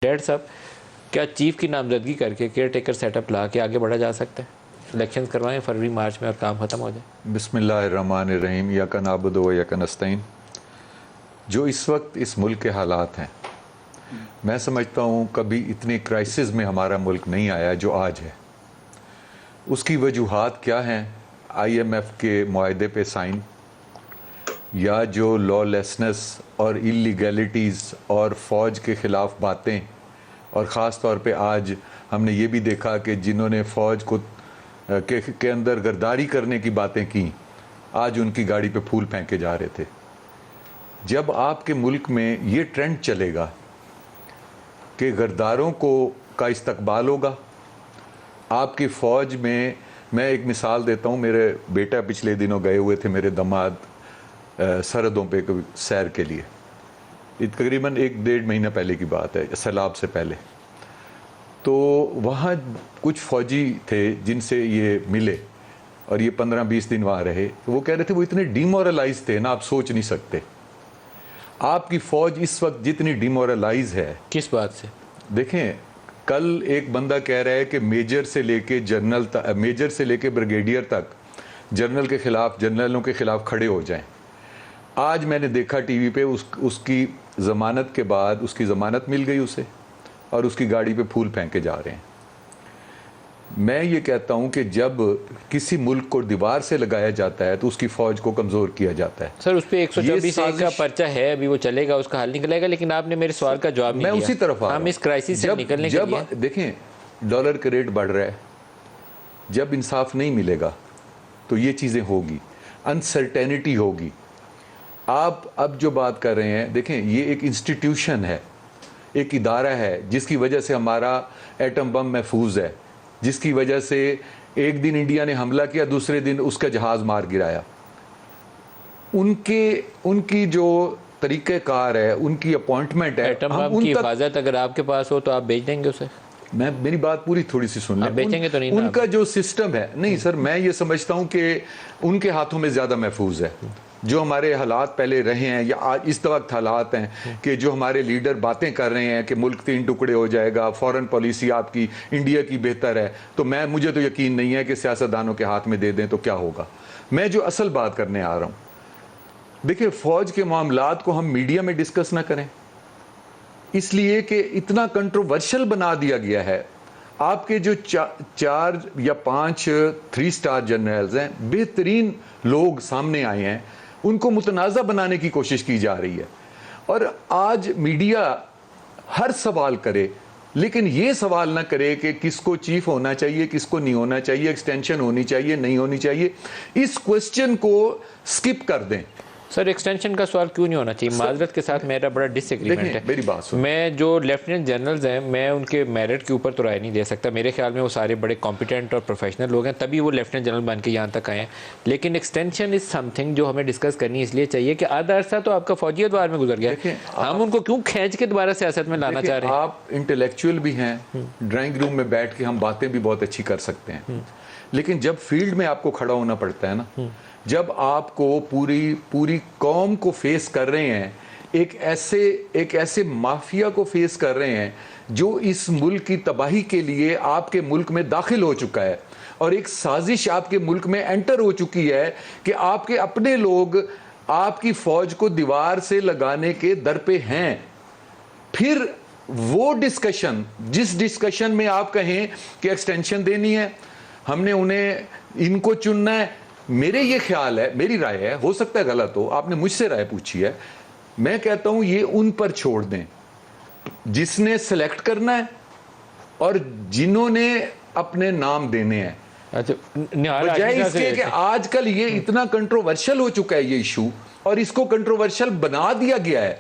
Dad साहब, क्या chief की नामजदगी करके केयर टेकर सेटअप ला के आगे बढ़ा जा सकता है? इलेक्शन करवाएं फरवरी मार्च में और काम ख़त्म हो जाए। बिस्मिल्लाहिर्रहमानिर्रहीम या नाबुदु व या नस्तईन। जो इस वक्त इस मुल्क के हालात हैं, मैं समझता हूँ कभी इतने क्राइसिस में हमारा मुल्क नहीं आया जो आज है। उसकी वजूहात क्या हैं? IMF के मुआहदे पे साइन, या जो लॉलेसनेस और इलीगैलिटीज़ और फ़ौज के ख़िलाफ़ बातें, और ख़ास तौर पे आज हमने ये भी देखा कि जिन्होंने फ़ौज को के अंदर गद्दारी करने की बातें की, आज उनकी गाड़ी पे फूल फेंके जा रहे थे। जब आपके मुल्क में ये ट्रेंड चलेगा कि गद्दारों का इस्तकबाल होगा, आपकी फ़ौज में, मैं एक मिसाल देता हूँ, मेरे बेटा पिछले दिनों गए हुए थे, मेरे दामाद सरहदों पे सैर के लिए। तकरीबन 1-1.5 महीना पहले की बात है, सैलाब से पहले। तो वहाँ कुछ फ़ौजी थे जिनसे ये मिले और ये 15-20 दिन वहाँ रहे। तो वो कह रहे थे वो इतने डिमोरलाइज थे ना, आप सोच नहीं सकते। आपकी फ़ौज इस वक्त जितनी डिमोरलाइज है। किस बात से? देखें, कल एक बंदा कह रहा है कि मेजर से लेके जनरल तक, मेजर से लेके ब्रिगेडियर तक जनरल के ख़िलाफ़, जनरलों के ख़िलाफ़ खड़े हो जाएं। आज मैंने देखा टीवी पे उसकी ज़मानत के बाद उसकी ज़मानत मिल गई उसे, और उसकी गाड़ी पे फूल फेंके जा रहे हैं। मैं ये कहता हूँ कि जब किसी मुल्क को दीवार से लगाया जाता है तो उसकी फ़ौज को कमज़ोर किया जाता है। सर, उस पर 124 का पर्चा है, अभी वो चलेगा, उसका हल निकलेगा। लेकिन आपने मेरे सवाल का जवाब नहीं दिया। मैं उसी तरफ हम इस क्राइसिस से निकलने के लिए देखें, डॉलर का रेट बढ़ रहा है, जब इंसाफ नहीं मिलेगा तो ये चीज़ें होगी, अनसर्टेनिटी होगी। आप अब जो बात कर रहे हैं, देखें, ये एक इंस्टीट्यूशन है, एक इदारा है जिसकी वजह से हमारा एटम बम महफूज है, जिसकी वजह से एक दिन इंडिया ने हमला किया, दूसरे दिन उसका जहाज़ मार गिराया। उनकी जो तरीक़ेकार है, उनकी अपॉइंटमेंट है। एटम बम की हिफाजत अगर आपके पास हो तो आप बेच देंगे उसे? मेरी बात पूरी थोड़ी सी सुन लें। बेचेंगे तो नहीं? उनका जो सिस्टम है, नहीं सर, मैं ये समझता हूँ कि उनके हाथों में ज़्यादा महफूज है। जो हमारे हालात पहले रहे हैं या आज इस वक्त हालात हैं कि जो हमारे लीडर बातें कर रहे हैं कि मुल्क 3 टुकड़े हो जाएगा, फॉरेन पॉलिसी आपकी इंडिया की बेहतर है, तो मुझे तो यकीन नहीं है कि सियासतदानों के हाथ में दे दें तो क्या होगा। मैं जो असल बात करने आ रहा हूँ, देखिए, फ़ौज के मामलात को हम मीडिया में डिस्कस ना करें, इसलिए कि इतना कंट्रोवर्शियल बना दिया गया है। आपके जो 4 या 5 3 स्टार जनरल्स हैं, बेहतरीन लोग सामने आए हैं, उनको मुतनाज़ा बनाने की कोशिश की जा रही है। और आज मीडिया हर सवाल करे, लेकिन ये सवाल ना करे कि किसको चीफ होना चाहिए, किसको नहीं होना चाहिए, एक्सटेंशन होनी चाहिए, नहीं होनी चाहिए। इस क्वेश्चन को स्किप कर दें। सर, एक्सटेंशन का सवाल क्यों नहीं होना चाहिए? माजरत के साथ मेरा बड़ा डिसएग्रीमेंट है। मेरी बात सुन। मैं जो लेफ्टिनेंट जनरल्स हैं, मैं उनके मेरिट के ऊपर तो राय नहीं दे सकता। मेरे ख्याल में वो सारे बड़े कॉम्पिटेंट और प्रोफेशनल लोग हैं, तभी वो लेफ्टिनेंट जनरल बन के यहाँ तक आए हैं। लेकिन एक्सटेंशन इज़ समथिंग जो हमें डिस्कस करनी इसलिए चाहिए कि आधा अरसा तो आपका फौजी अदवार में गुजर गया, हम उनको क्यों खींच के दोबारा सियासत में लाना चाह रहे हैं? आप इंटेलेक्चुअल भी हैं, ड्राइंग रूम में बैठ के हम बातें भी बहुत अच्छी कर सकते हैं, लेकिन जब फील्ड में आपको खड़ा होना पड़ता है ना, जब आपको पूरी कौम को फेस कर रहे हैं, एक ऐसे माफिया को फेस कर रहे हैं जो इस मुल्क की तबाही के लिए आपके मुल्क में दाखिल हो चुका है, और एक साजिश आपके मुल्क में एंटर हो चुकी है कि आपके अपने लोग आपकी फौज को दीवार से लगाने के दर पे हैं। फिर वो डिस्कशन, जिस डिस्कशन में आप कहें कि एक्सटेंशन देनी है, हमने उन्हें इनको चुनना है, मेरे ये ख्याल है, मेरी राय है, हो सकता है गलत हो, आपने मुझसे राय पूछी है, मैं कहता हूं ये उन पर छोड़ दें जिसने सेलेक्ट करना है और जिन्होंने अपने नाम देने हैं। अच्छा, बजाय इसके कि आजकल ये इतना कंट्रोवर्शियल हो चुका है ये इशू, और इसको कंट्रोवर्शियल बना दिया गया है।